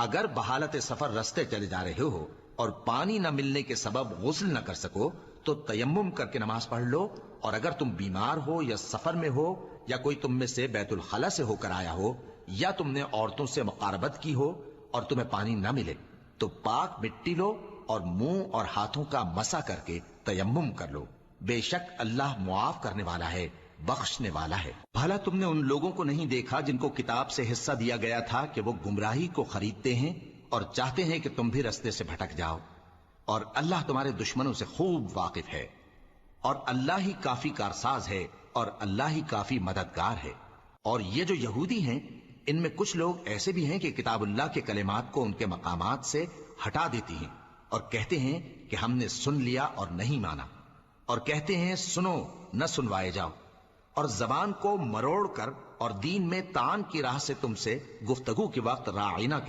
اگر بحالت سفر رستے چلے جا رہے ہو اور پانی نہ ملنے کے سبب غسل نہ کر سکو تو تیمم کر کے نماز پڑھ لو، اور اگر تم بیمار ہو یا سفر میں ہو یا کوئی تم میں سے بیت الخلا سے ہو کر آیا ہو یا تم نے عورتوں سے مقاربت کی ہو اور تمہیں پانی نہ ملے تو پاک مٹی لو اور منہ اور ہاتھوں کا مسح کر کے تیمم کر لو، بے شک اللہ معاف کرنے والا ہے، بخشنے والا ہے۔ بھلا تم نے ان لوگوں کو نہیں دیکھا جن کو کتاب سے حصہ دیا گیا تھا کہ وہ گمراہی کو خریدتے ہیں اور چاہتے ہیں کہ تم بھی رستے سے بھٹک جاؤ، اور اللہ تمہارے دشمنوں سے خوب واقف ہے، اور اللہ ہی کافی کارساز ہے اور اللہ ہی کافی مددگار ہے۔ اور یہ جو یہودی ہیں ان میں کچھ لوگ ایسے بھی ہیں کہ کتاب اللہ کے کلمات کو ان کے مقامات سے ہٹا دیتی ہیں اور کہتے ہیں کہ ہم نے سن لیا اور نہیں مانا، اور کہتے ہیں سنو نہ سنوائے جاؤ، اور زبان کو مروڑ کر اور دین میں تان کی راہ سے تم سے گفتگو کے وقت راعینا